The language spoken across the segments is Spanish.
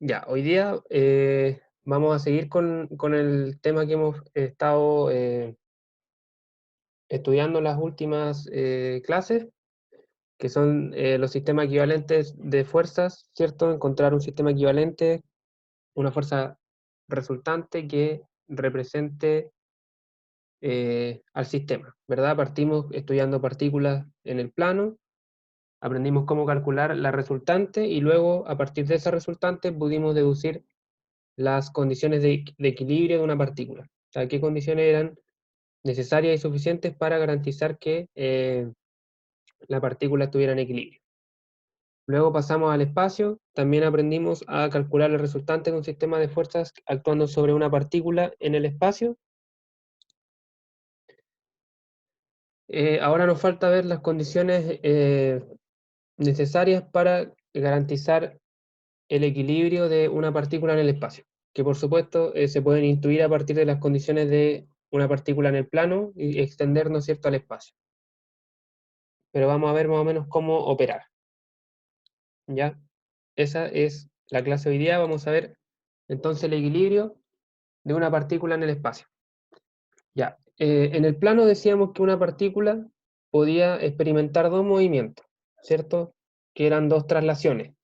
Ya, hoy día vamos a seguir con el tema que hemos estado estudiando en las últimas clases, que son los sistemas equivalentes de fuerzas, ¿cierto? Encontrar un sistema equivalente, una fuerza resultante que represente al sistema, ¿verdad? Partimos estudiando partículas en el plano, aprendimos cómo calcular la resultante y luego, a partir de esa resultante, pudimos deducir las condiciones de equilibrio de una partícula. O sea, qué condiciones eran necesarias y suficientes para garantizar que la partícula estuviera en equilibrio. Luego pasamos al espacio, también aprendimos a calcular el resultante de un sistema de fuerzas actuando sobre una partícula en el espacio. Ahora nos falta ver las condiciones necesarias para garantizar el equilibrio de una partícula en el espacio, que por supuesto se pueden intuir a partir de las condiciones de una partícula en el plano y extendernos, ¿cierto?, al espacio. Pero vamos a ver más o menos cómo operar, ¿ya? Esa es la clase de hoy día. Vamos a ver entonces el equilibrio de una partícula en el espacio. Ya, en el plano decíamos que una partícula podía experimentar dos movimientos, ¿cierto? Que eran dos traslaciones,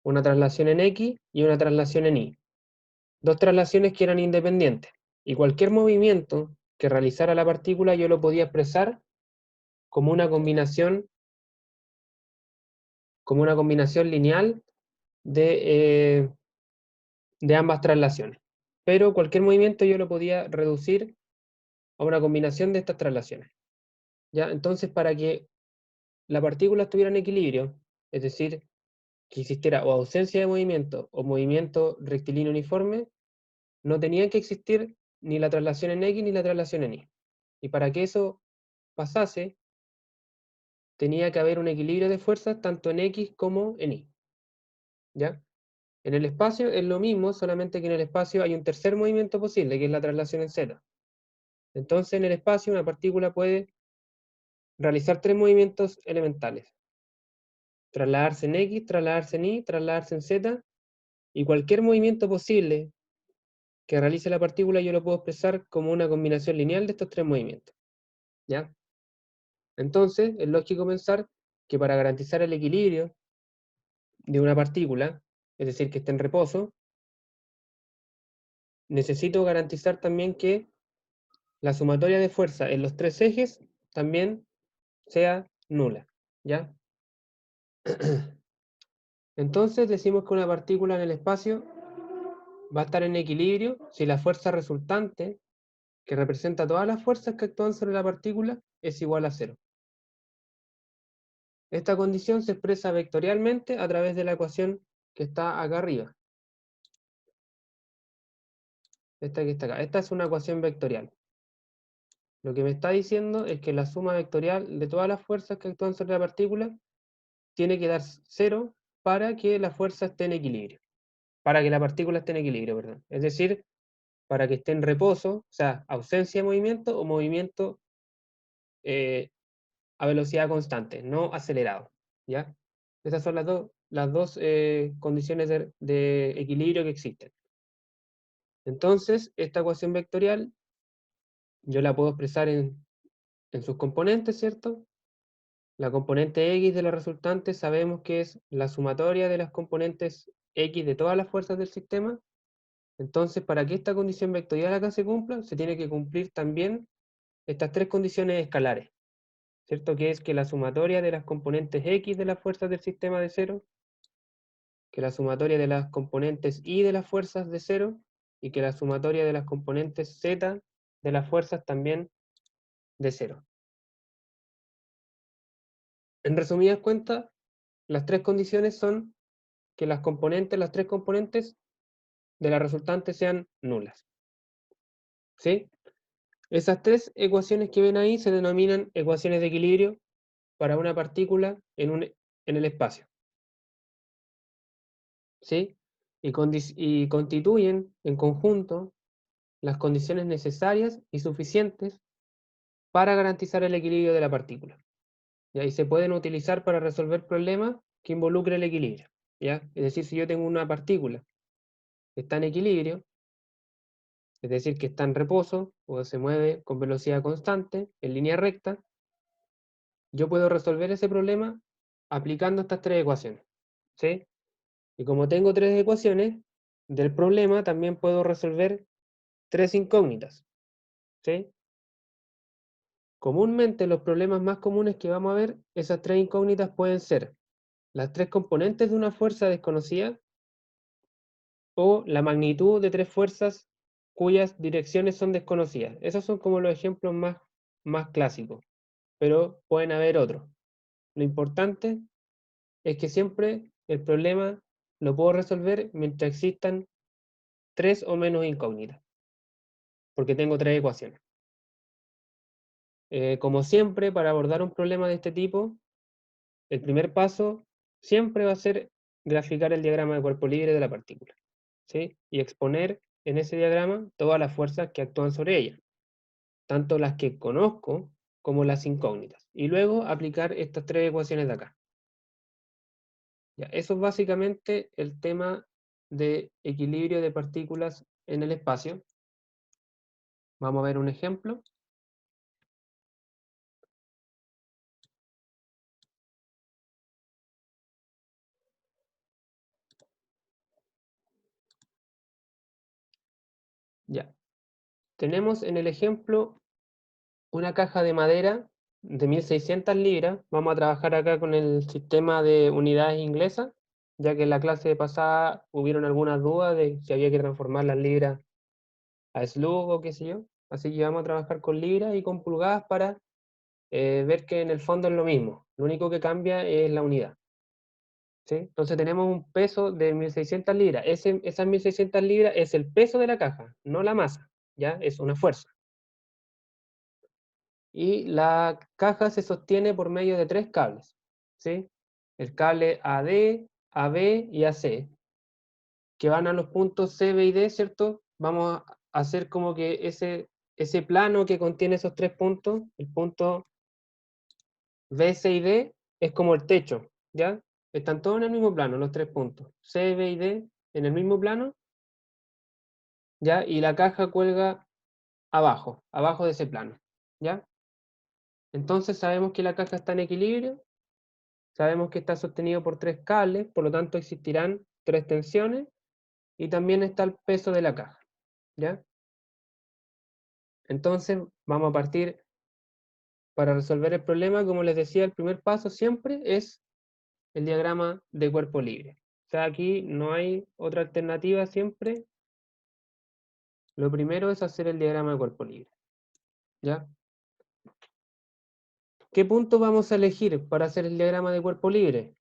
una traslación en X y una traslación en Y. Dos traslaciones que eran independientes. Y cualquier movimiento que realizara la partícula yo lo podía expresar como una combinación lineal de, de ambas traslaciones. Pero cualquier movimiento yo lo podía reducir a una combinación de estas traslaciones. ¿Ya? Entonces, para que la partícula estuviera en equilibrio, es decir, que existiera o ausencia de movimiento o movimiento rectilíneo uniforme, no tenía que existir ni la traslación en X ni la traslación en Y. Y para que eso pasase, tenía que haber un equilibrio de fuerzas tanto en X como en Y. ¿Ya? En el espacio es lo mismo, solamente que en el espacio hay un tercer movimiento posible, que es la traslación en Z. Entonces, en el espacio, una partícula puede realizar tres movimientos elementales: trasladarse en X, trasladarse en Y, trasladarse en Z, y cualquier movimiento posible que realice la partícula yo lo puedo expresar como una combinación lineal de estos tres movimientos. ¿Ya? Entonces, es lógico pensar que para garantizar el equilibrio de una partícula, es decir, que esté en reposo, necesito garantizar también que la sumatoria de fuerza en los tres ejes también sea nula, ¿ya? Entonces decimos que una partícula en el espacio va a estar en equilibrio si la fuerza resultante, que representa todas las fuerzas que actúan sobre la partícula, es igual a cero. Esta condición se expresa vectorialmente a través de la ecuación que está acá arriba. Esta que está acá. Esta es una ecuación vectorial. Lo que me está diciendo es que la suma vectorial de todas las fuerzas que actúan sobre la partícula tiene que dar cero para que la fuerza esté en equilibrio. Para que la partícula esté en equilibrio, perdón. Es decir, para que esté en reposo, o sea, ausencia de movimiento o movimiento eh, a velocidad constante, no acelerado, ¿ya? Esas son las dos condiciones de equilibrio que existen. Entonces, esta ecuación vectorial yo la puedo expresar en sus componentes, ¿cierto? La componente X de la resultante sabemos que es la sumatoria de las componentes X de todas las fuerzas del sistema. Entonces, para que esta condición vectorial acá se cumpla, se tiene que cumplir también estas tres condiciones escalares, ¿cierto? Que es que la sumatoria de las componentes X de las fuerzas del sistema de cero, que la sumatoria de las componentes Y de las fuerzas de cero, y que la sumatoria de las componentes Z de las fuerzas también de cero. En resumidas cuentas, las tres condiciones son que las tres componentes de la resultante sean nulas. ¿Sí? Esas tres ecuaciones que ven ahí se denominan ecuaciones de equilibrio para una partícula en el espacio. ¿Sí? Y constituyen en conjunto las condiciones necesarias y suficientes para garantizar el equilibrio de la partícula. ¿Ya? Y se pueden utilizar para resolver problemas que involucren el equilibrio. ¿Ya? Es decir, si yo tengo una partícula está en equilibrio, es decir, que está en reposo o se mueve con velocidad constante, en línea recta, yo puedo resolver ese problema aplicando estas tres ecuaciones, ¿sí? Y como tengo tres ecuaciones, del problema también puedo resolver tres incógnitas, ¿sí? Comúnmente los problemas más comunes que vamos a ver, esas tres incógnitas pueden ser las tres componentes de una fuerza desconocida o la magnitud de tres fuerzas cuyas direcciones son desconocidas. Esos son como los ejemplos más clásicos, pero pueden haber otros. Lo importante es que siempre el problema lo puedo resolver mientras existan tres o menos incógnitas, porque tengo tres ecuaciones. Como siempre, para abordar un problema de este tipo, el primer paso siempre va a ser graficar el diagrama de cuerpo libre de la partícula, ¿sí? Y exponer en ese diagrama todas las fuerzas que actúan sobre ella, tanto las que conozco como las incógnitas. Y luego aplicar estas tres ecuaciones de acá. Ya, eso es básicamente el tema de equilibrio de partículas en el espacio. Vamos a ver un ejemplo. Ya. Tenemos en el ejemplo una caja de madera de 1600 libras. Vamos a trabajar acá con el sistema de unidades inglesas, ya que en la clase pasada hubieron algunas dudas de si había que transformar las libras a slug o qué sé yo. Así que vamos a trabajar con libras y con pulgadas para ver que en el fondo es lo mismo. Lo único que cambia es la unidad, ¿sí? Entonces tenemos un peso de 1600 libras. Esas 1600 libras es el peso de la caja, no la masa, ¿ya? Es una fuerza. Y la caja se sostiene por medio de tres cables, ¿sí? El cable AD, AB y AC, que van a los puntos C, B y D, ¿cierto? Vamos a hacer como que ese plano que contiene esos tres puntos, el punto B, C y D, es como el techo, ¿ya? Están todos en el mismo plano, los tres puntos. C, B y D en el mismo plano, ¿ya? Y la caja cuelga abajo de ese plano, ¿ya? Entonces sabemos que la caja está en equilibrio. Sabemos que está sostenido por tres cables, por lo tanto existirán tres tensiones y también está el peso de la caja, ¿ya? Entonces vamos a partir para resolver el problema, como les decía, el primer paso siempre es el diagrama de cuerpo libre. O sea, aquí no hay otra alternativa siempre. Lo primero es hacer el diagrama de cuerpo libre, ¿ya? ¿Qué punto vamos a elegir para hacer el diagrama de cuerpo libre?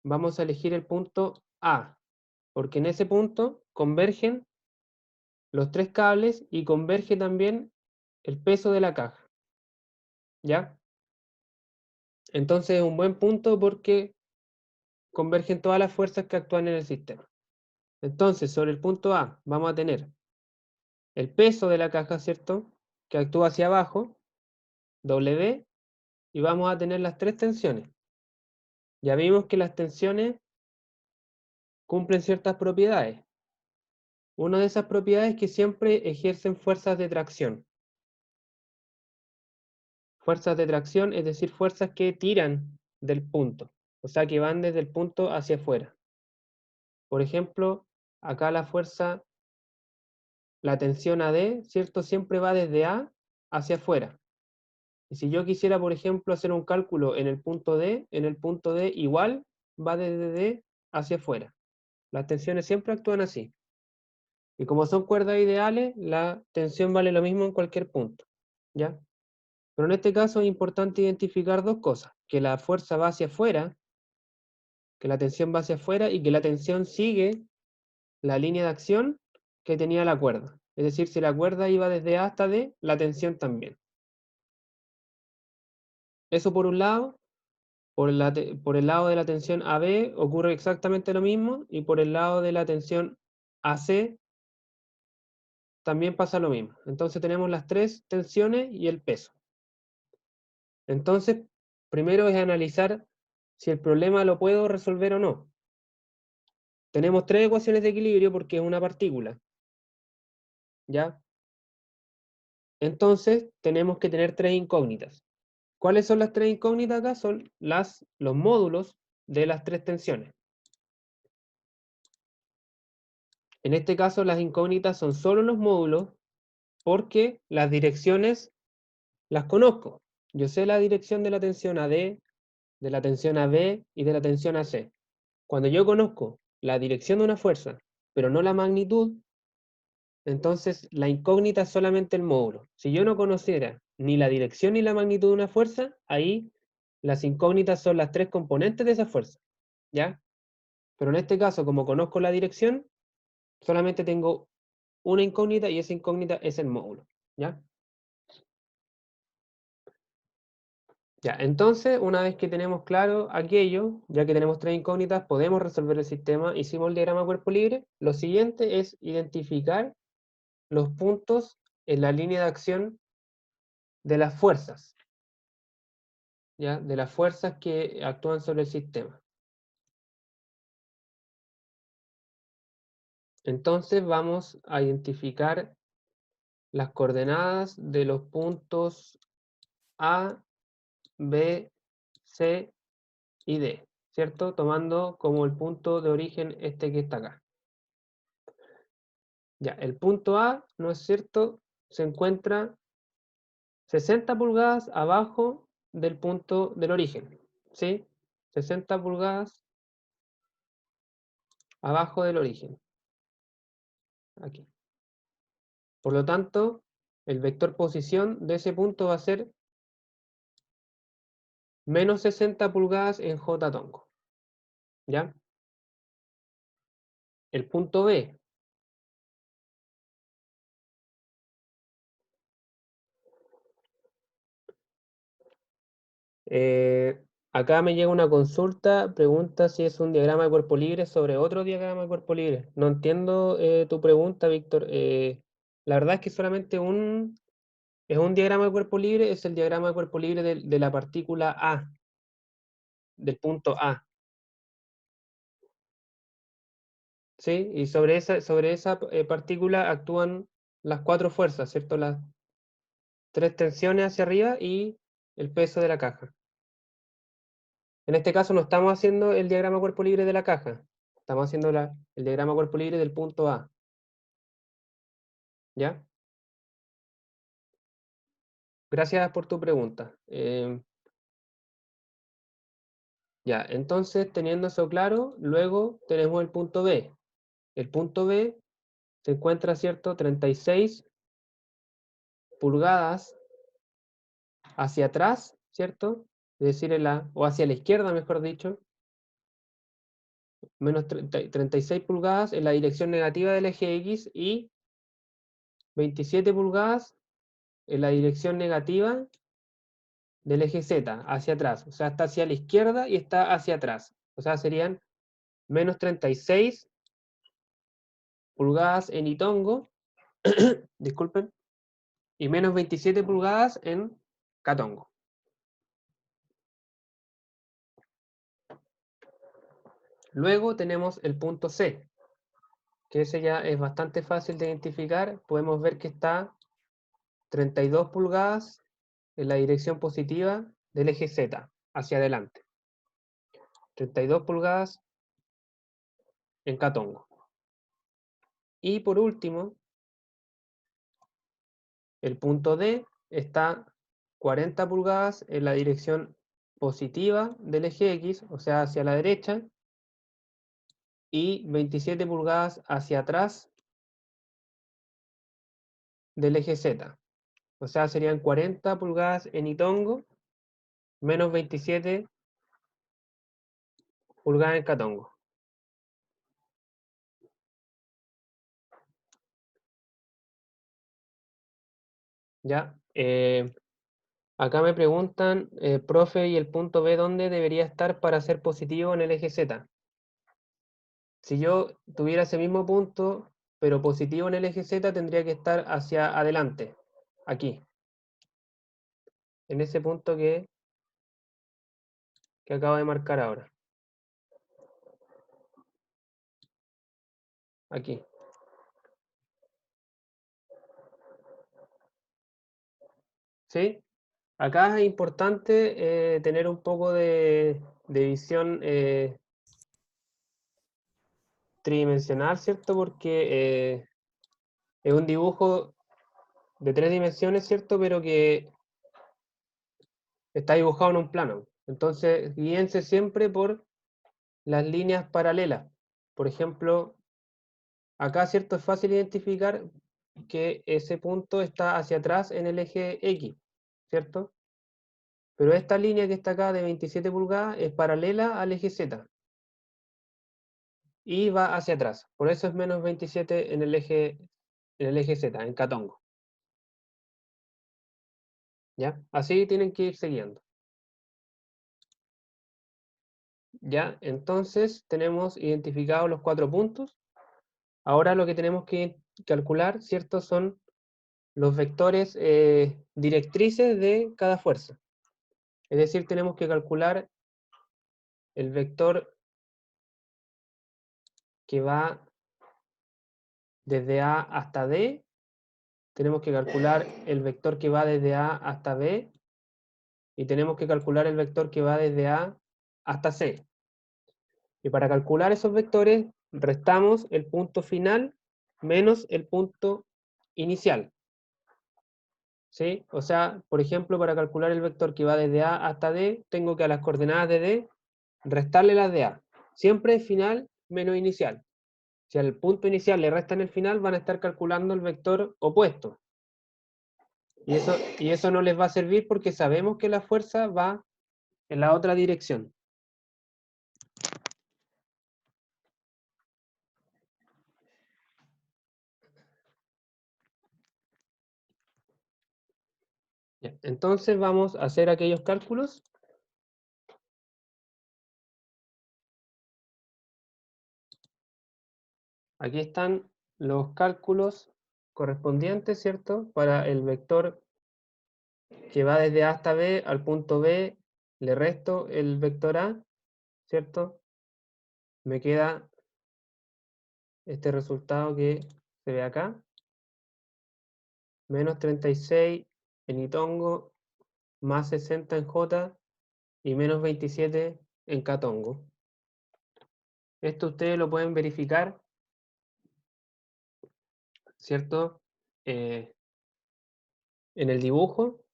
Vamos a elegir el punto A, porque en ese punto convergen los tres cables y converge también el peso de la caja, ¿ya? Entonces es un buen punto porque convergen todas las fuerzas que actúan en el sistema. Entonces, sobre el punto A vamos a tener el peso de la caja, ¿cierto? Que actúa hacia abajo, W, y vamos a tener las tres tensiones. Ya vimos que las tensiones cumplen ciertas propiedades. Una de esas propiedades es que siempre ejercen fuerzas de tracción. Fuerzas de tracción, es decir, fuerzas que tiran del punto, o sea, que van desde el punto hacia afuera. Por ejemplo, acá la fuerza, la tensión AD, ¿cierto? Siempre va desde A hacia afuera. Y si yo quisiera, por ejemplo, hacer un cálculo en el punto D, en el punto D igual va desde D hacia afuera. Las tensiones siempre actúan así. Y como son cuerdas ideales, la tensión vale lo mismo en cualquier punto, ¿ya? Pero en este caso es importante identificar dos cosas, que la fuerza va hacia afuera, que la tensión va hacia afuera y que la tensión sigue la línea de acción que tenía la cuerda. Es decir, si la cuerda iba desde A hasta D, la tensión también. Eso por un lado. Por el lado de la tensión AB ocurre exactamente lo mismo y por el lado de la tensión AC también pasa lo mismo. Entonces tenemos las tres tensiones y el peso. Entonces, primero es analizar si el problema lo puedo resolver o no. tenemos tres ecuaciones de equilibrio porque es una partícula. ¿Ya? Entonces, tenemos que tener tres incógnitas. ¿Cuáles son las tres incógnitas acá? Son los módulos de las tres tensiones. En este caso, las incógnitas son solo los módulos porque las direcciones las conozco. Yo sé la dirección de la tensión AD, de la tensión AB y de la tensión AC. Cuando yo conozco la dirección de una fuerza, pero no la magnitud, entonces la incógnita es solamente el módulo. Si yo no conociera ni la dirección ni la magnitud de una fuerza, ahí las incógnitas son las tres componentes de esa fuerza. ¿Ya? Pero en este caso, como conozco la dirección, solamente tengo una incógnita y esa incógnita es el módulo. ¿Ya? Ya, entonces, una vez que tenemos claro aquello, ya que tenemos tres incógnitas, podemos resolver el sistema. Hicimos el diagrama cuerpo libre. Lo siguiente es identificar los puntos en la línea de acción de las fuerzas, ¿ya? De las fuerzas que actúan sobre el sistema. Entonces vamos a identificar las coordenadas de los puntos A, B, C y D, ¿cierto? Tomando como el punto de origen este que está acá. Ya, el punto A, ¿no es cierto?, se encuentra 60 pulgadas abajo del punto del origen, ¿sí? 60 pulgadas abajo del origen, aquí. Por lo tanto, el vector posición de ese punto va a ser menos 60 pulgadas en J tongo, ¿ya? El punto B. Acá me llega una consulta, pregunta si es un diagrama de cuerpo libre sobre otro diagrama de cuerpo libre. No entiendo tu pregunta, Víctor. La verdad es que solamente es un diagrama de cuerpo libre, es el diagrama de cuerpo libre de la partícula A, del punto A. ¿Sí? Y sobre esa partícula actúan las cuatro fuerzas, ¿cierto? Las tres tensiones hacia arriba y el peso de la caja. En este caso no estamos haciendo el diagrama cuerpo libre de la caja, estamos haciendo el diagrama cuerpo libre del punto A. ¿Ya? Gracias por tu pregunta. Ya, entonces, teniendo eso claro, luego tenemos el punto B. El punto B se encuentra, ¿cierto?, 36 pulgadas hacia atrás, ¿cierto? Es decir, o hacia la izquierda, mejor dicho, menos 36 pulgadas en la dirección negativa del eje X y 27 pulgadas en la dirección negativa del eje Z, hacia atrás. O sea, está hacia la izquierda y está hacia atrás. O sea, serían menos 36 pulgadas en Itongo, disculpen, y menos 27 pulgadas en Catongo. Luego tenemos el punto C, que ese ya es bastante fácil de identificar. Podemos ver que está 32 pulgadas en la dirección positiva del eje Z, hacia adelante. 32 pulgadas en Catongo. Y por último, el punto D está 40 pulgadas en la dirección positiva del eje X, o sea, hacia la derecha, y 27 pulgadas hacia atrás del eje Z. O sea, serían 40 pulgadas en Itongo, menos 27 pulgadas en Catongo. ¿Ya? Acá me preguntan, profe, ¿y el punto B dónde debería estar para ser positivo en el eje Z? Si yo tuviera ese mismo punto, pero positivo en el eje Z, tendría que estar hacia adelante, aquí, en ese punto que acabo de marcar ahora. aquí. ¿Sí? Acá es importante tener un poco de visión tridimensional, ¿cierto? Porque es un dibujo de 3 dimensiones, ¿cierto? Pero que está dibujado en un plano. Entonces, guíense siempre por las líneas paralelas. Por ejemplo, acá, ¿cierto? Es fácil identificar que ese punto está hacia atrás en el eje X, ¿cierto? Pero esta línea que está acá de 27 pulgadas es paralela al eje Z y va hacia atrás. Por eso es menos 27 en el eje Z, en Catongo. ¿Ya? Así tienen que ir siguiendo. ¿Ya? Entonces tenemos identificados los 4 puntos. Ahora lo que tenemos que calcular, ¿cierto? Son los vectores directrices de cada fuerza. Es decir, tenemos que calcular el vector que va desde A hasta D. Tenemos que calcular el vector que va desde A hasta B. Y tenemos que calcular el vector que va desde A hasta C. Y para calcular esos vectores, restamos el punto final menos el punto inicial. ¿Sí? O sea, por ejemplo, para calcular el vector que va desde A hasta D, tengo que a las coordenadas de D restarle las de A. Siempre final menos inicial. Si al punto inicial le restan el final, van a estar calculando el vector opuesto. Y eso no les va a servir porque sabemos que la fuerza va en la otra dirección. Ya, entonces vamos a hacer aquellos cálculos. Aquí están los cálculos correspondientes, ¿cierto? Para el vector que va desde A hasta B, al punto B, le resto el vector A, ¿cierto? Me queda este resultado que se ve acá. Menos 36 en Itongo, más 60 en J y menos 27 en Catongo. Esto ustedes lo pueden verificar, ¿cierto? En el dibujo,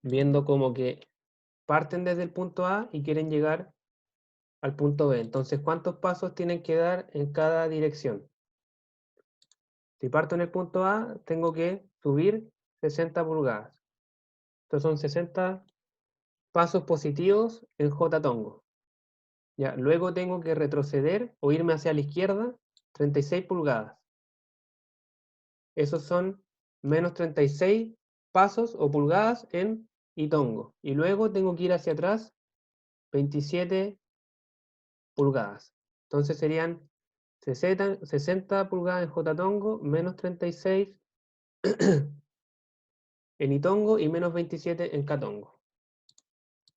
viendo como que parten desde el punto A y quieren llegar al punto B. Entonces, ¿cuántos pasos tienen que dar en cada dirección? Si parto en el punto A, tengo que subir 60 pulgadas. Estos son 60 pasos positivos en J tongo. Ya, luego tengo que retroceder o irme hacia la izquierda 36 pulgadas. Esos son menos 36 pasos o pulgadas en Itongo. Y luego tengo que ir hacia atrás 27 pulgadas. Entonces serían 60 pulgadas en J-Tongo, menos 36 en Itongo y menos 27 en K-Tongo.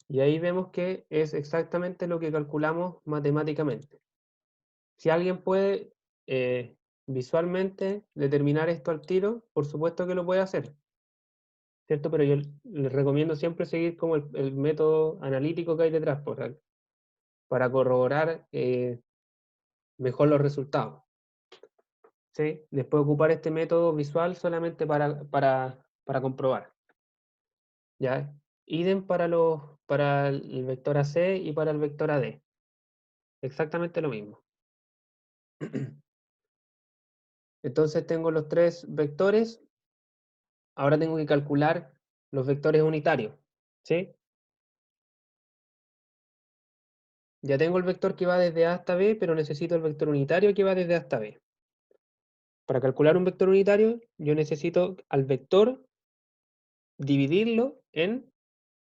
Y ahí vemos que es exactamente lo que calculamos matemáticamente. Si alguien puede visualmente determinar esto al tiro, por supuesto que lo puede hacer, ¿cierto? Pero yo les recomiendo siempre seguir como el método analítico que hay detrás para corroborar mejor los resultados. ¿Sí? Después ocupar este método visual solamente para comprobar. ¿Ya? Idem para el vector AC y para el vector AD. Exactamente lo mismo. Entonces tengo los 3 vectores. Ahora tengo que calcular los vectores unitarios. ¿Sí? Ya tengo el vector que va desde A hasta B, pero necesito el vector unitario que va desde A hasta B. Para calcular un vector unitario, yo necesito al vector dividirlo en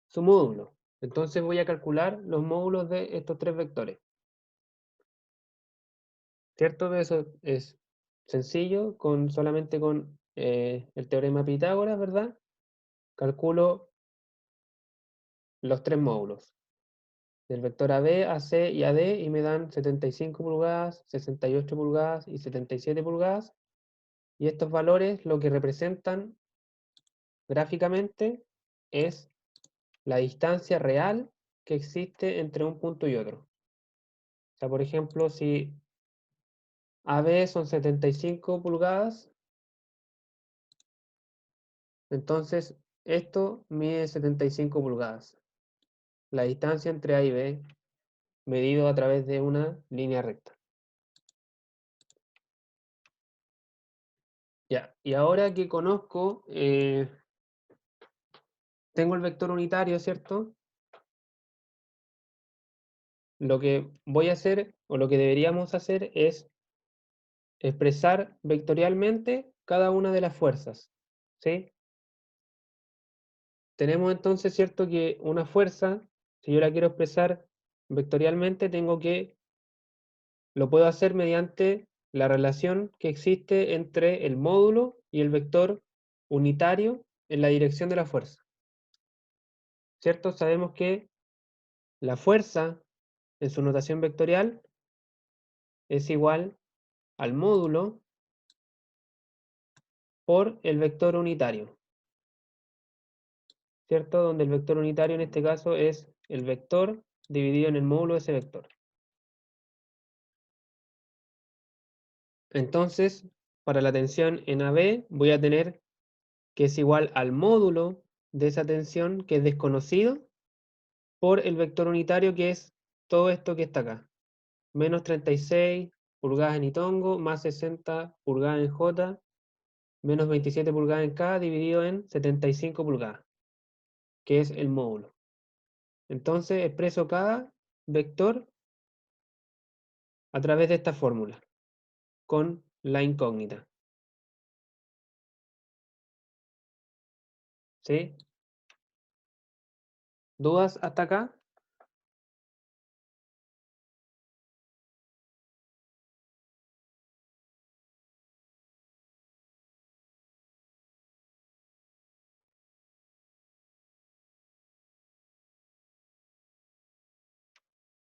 su módulo. Entonces voy a calcular los módulos de estos 3 vectores. ¿Cierto? Eso es sencillo, solamente con el teorema de Pitágoras, ¿verdad? Calculo los 3 módulos. del vector AB, AC y AD, y me dan 75 pulgadas, 68 pulgadas y 77 pulgadas. Y estos valores lo que representan gráficamente es la distancia real que existe entre un punto y otro. O sea, por ejemplo, si AB son 75 pulgadas, entonces esto mide 75 pulgadas. La distancia entre A y B medido a través de una línea recta. Ya, y ahora que conozco, tengo el vector unitario, ¿cierto? Lo que voy a hacer, o lo que deberíamos hacer, es expresar vectorialmente cada una de las fuerzas, ¿sí? Tenemos entonces, ¿cierto?, que una fuerza, si yo la quiero expresar vectorialmente, lo puedo hacer mediante la relación que existe entre el módulo y el vector unitario en la dirección de la fuerza. ¿Cierto? Sabemos que la fuerza en su notación vectorial es igual al módulo por el vector unitario, ¿cierto? Donde el vector unitario en este caso es el vector dividido en el módulo de ese vector. Entonces, para la tensión en AB voy a tener que es igual al módulo de esa tensión que es desconocido por el vector unitario que es todo esto que está acá. Menos 36 pulgadas en Itongo, más 60 pulgadas en J, menos 27 pulgadas en K, dividido en 75 pulgadas, que es el módulo. Entonces expreso cada vector a través de esta fórmula, con la incógnita. ¿Sí? ¿Dudas hasta acá?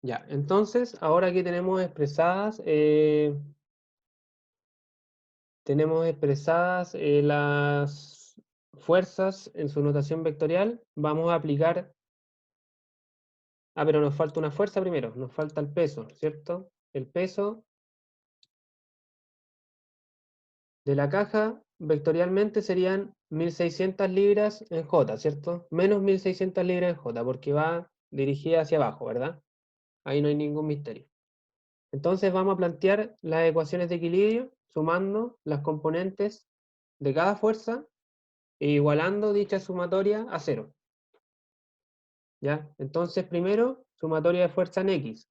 Ya, entonces, ahora que tenemos expresadas las fuerzas en su notación vectorial, vamos a aplicar. Pero nos falta una fuerza primero, nos falta el peso, ¿cierto? El peso de la caja vectorialmente serían 1600 libras en J, ¿cierto? Menos 1600 libras en J, porque va dirigida hacia abajo, ¿verdad? Ahí no hay ningún misterio. Entonces vamos a plantear las ecuaciones de equilibrio sumando las componentes de cada fuerza e igualando dicha sumatoria a cero. ¿Ya? Entonces primero, sumatoria de fuerza en X.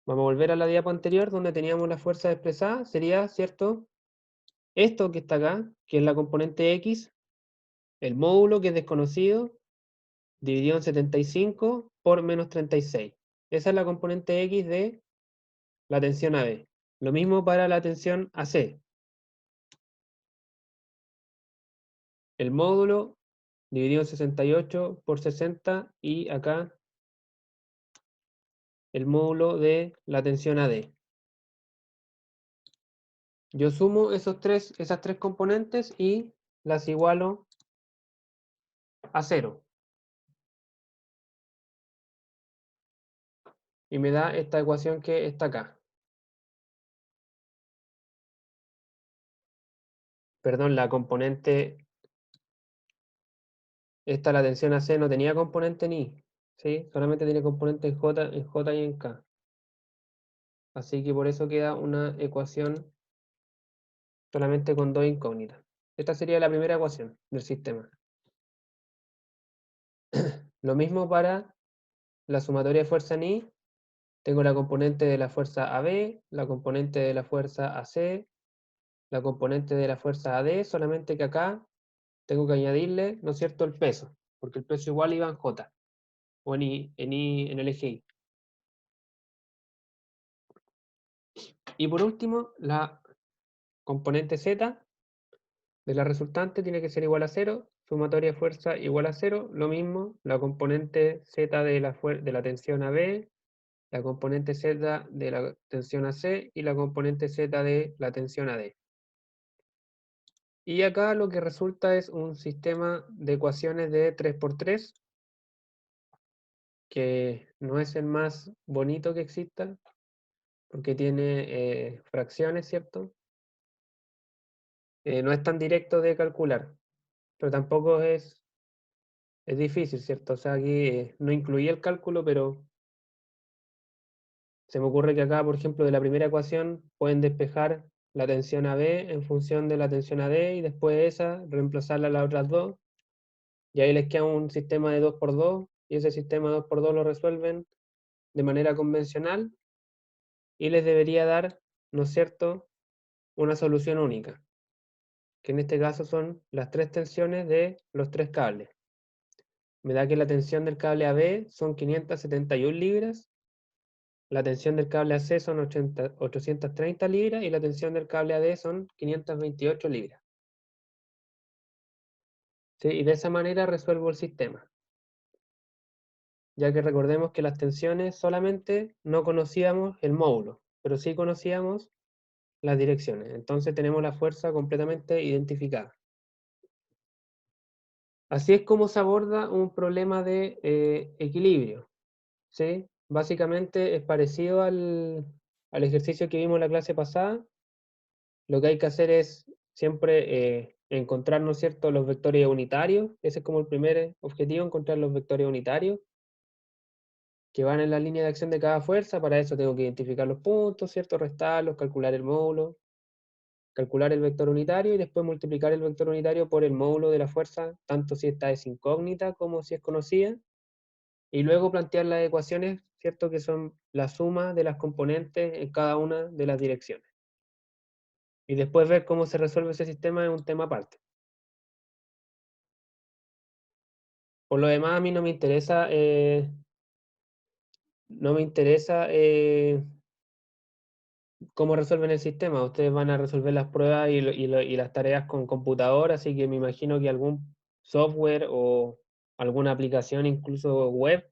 Vamos a volver a la diapo anterior donde teníamos la fuerza expresada, sería, ¿cierto?, esto que está acá, que es la componente X, el módulo que es desconocido, dividido en 75 por menos 36. Esa es la componente X de la tensión AB. Lo mismo para la tensión AC. El módulo dividido en 68 por 60 y acá el módulo de la tensión AD. Yo sumo esas tres componentes y las igualo a cero. Y me da esta ecuación que está acá. Perdón, la componente, la tensión AC no tenía componente en I, ¿sí? Solamente tiene componente en J y en K. Así que por eso queda una ecuación solamente con dos incógnitas. Esta sería la primera ecuación del sistema. Lo mismo para la sumatoria de fuerza en I. Tengo la componente de la fuerza AB, la componente de la fuerza AC, la componente de la fuerza AD, solamente que acá tengo que añadirle, ¿no es cierto?, el peso, porque el peso igual iba en J, o en en el eje Y. Y por último, la componente Z de la resultante tiene que ser igual a 0, sumatoria de fuerza igual a 0, lo mismo, la componente Z de la tensión AB, la componente Z de la tensión AC y la componente Z de la tensión AD. Y acá lo que resulta es un sistema de ecuaciones de 3×3, que no es el más bonito que exista, porque tiene fracciones, ¿cierto? No es tan directo de calcular, pero tampoco es difícil, ¿cierto? O sea, aquí no incluí el cálculo, pero se me ocurre que acá, por ejemplo, de la primera ecuación pueden despejar la tensión AB en función de la tensión AD y después esa reemplazarla a las otras dos. Y ahí les queda un sistema de 2×2 y ese sistema de 2×2 lo resuelven de manera convencional y les debería dar, ¿no es cierto?, una solución única, que en este caso son las tres tensiones de los tres cables. Me da que la tensión del cable AB son 571 libras, la tensión del cable AC son 830 libras y la tensión del cable AD son 528 libras. ¿Sí? Y de esa manera resuelvo el sistema. Ya que recordemos que las tensiones solamente no conocíamos el módulo, pero sí conocíamos las direcciones. Entonces tenemos la fuerza completamente identificada. Así es como se aborda un problema de equilibrio, ¿sí? Básicamente es parecido al ejercicio que vimos en la clase pasada. Lo que hay que hacer es siempre encontrar, ¿no es cierto?, los vectores unitarios. Ese es como el primer objetivo, encontrar los vectores unitarios que van en la línea de acción de cada fuerza. Para eso tengo que identificar los puntos, ¿cierto?, restarlos, calcular el módulo, calcular el vector unitario y después multiplicar el vector unitario por el módulo de la fuerza, tanto si esta es incógnita como si es conocida, y luego plantear las ecuaciones, ¿cierto?, que son la suma de las componentes en cada una de las direcciones. Y después ver cómo se resuelve ese sistema es un tema aparte. Por lo demás, a mí no me interesa cómo resuelven el sistema. Ustedes van a resolver las pruebas y las tareas con computador, así que me imagino que algún software o alguna aplicación, incluso web,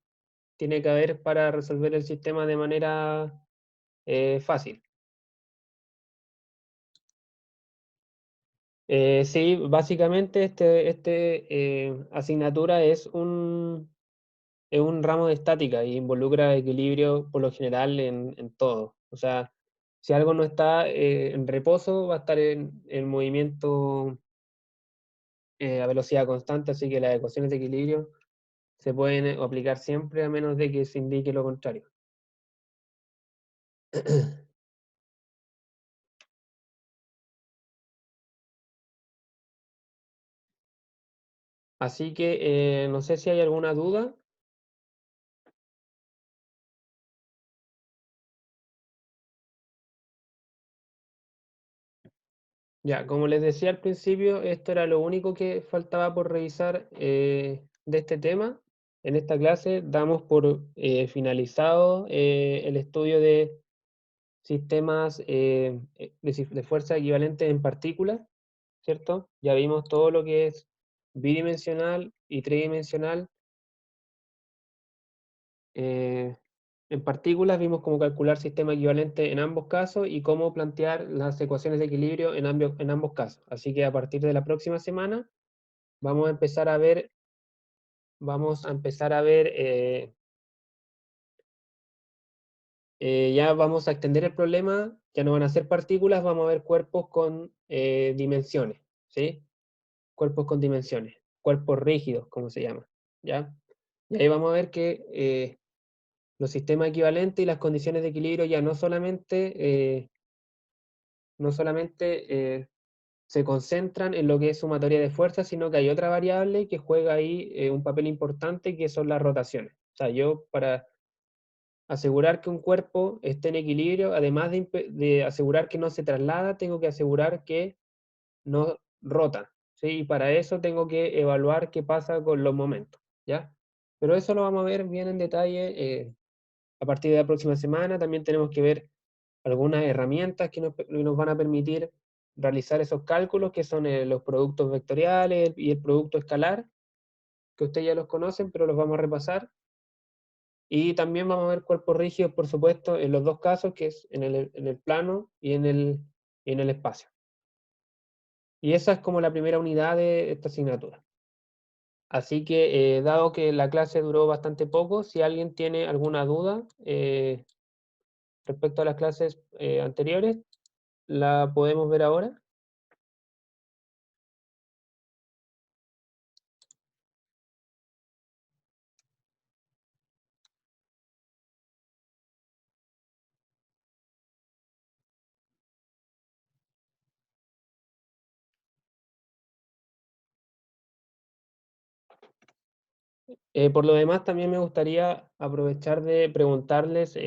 tiene que haber para resolver el sistema de manera fácil. Sí, básicamente este asignatura es un ramo de estática y involucra equilibrio por lo general en todo. O sea, si algo no está en reposo, va a estar en movimiento a velocidad constante, así que las ecuaciones de equilibrio se pueden aplicar siempre a menos de que se indique lo contrario. Así que no sé si hay alguna duda. Ya, como les decía al principio, esto era lo único que faltaba por revisar de este tema. En esta clase damos por finalizado el estudio de sistemas de fuerza equivalentes en partículas, ¿cierto? Ya vimos todo lo que es bidimensional y tridimensional. En partículas vimos cómo calcular sistema equivalente en ambos casos y cómo plantear las ecuaciones de equilibrio en ambos casos. Así que a partir de la próxima semana vamos a empezar a ver, ya vamos a extender el problema, ya no van a ser partículas, vamos a ver cuerpos con dimensiones, ¿sí? Cuerpos con dimensiones, cuerpos rígidos, como se llama, ¿ya? Y ahí vamos a ver que los sistemas equivalentes y las condiciones de equilibrio ya no solamente se concentran en lo que es sumatoria de fuerzas, sino que hay otra variable que juega ahí un papel importante, que son las rotaciones. O sea, yo para asegurar que un cuerpo esté en equilibrio, además de asegurar que no se traslada, tengo que asegurar que no rota, ¿sí? Y para eso tengo que evaluar qué pasa con los momentos, ¿ya? Pero eso lo vamos a ver bien en detalle a partir de la próxima semana. También tenemos que ver algunas herramientas que nos van a permitir realizar esos cálculos que son los productos vectoriales y el producto escalar, que ustedes ya los conocen, pero los vamos a repasar. Y también vamos a ver cuerpos rígidos, por supuesto, en los dos casos, que es en el plano y en el espacio. Y esa es como la primera unidad de esta asignatura. Así que, dado que la clase duró bastante poco, si alguien tiene alguna duda respecto a las clases anteriores, la podemos ver ahora. Por lo demás, también me gustaría aprovechar de preguntarles,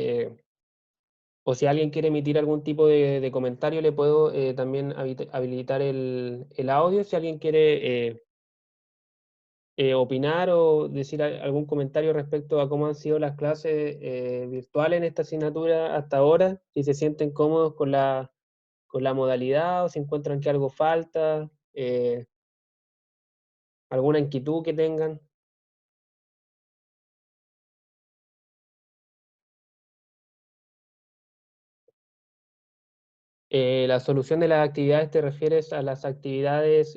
o si alguien quiere emitir algún tipo de comentario, le puedo también habilitar el audio. Si alguien quiere opinar o decir algún comentario respecto a cómo han sido las clases virtuales en esta asignatura hasta ahora, si se sienten cómodos con la modalidad o si encuentran que algo falta, alguna inquietud que tengan. La solución de las actividades, ¿te refieres a las actividades,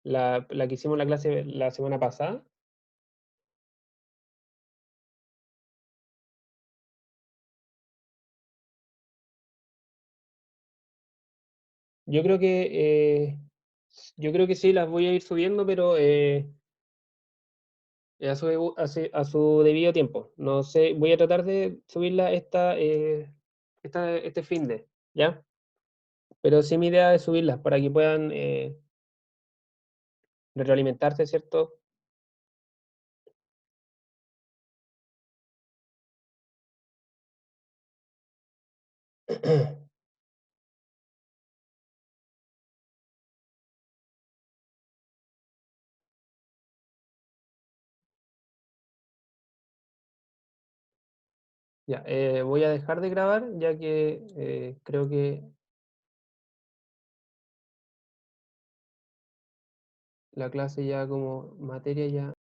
la que hicimos en la clase la semana pasada? Yo creo yo creo que sí, las voy a ir subiendo, pero a su debido tiempo. No sé, voy a tratar de subirla este fin de, ¿ya? Pero sí mi idea es subirlas para que puedan retroalimentarse, ¿cierto? Ya, voy a dejar de grabar ya que creo que la clase ya como materia ya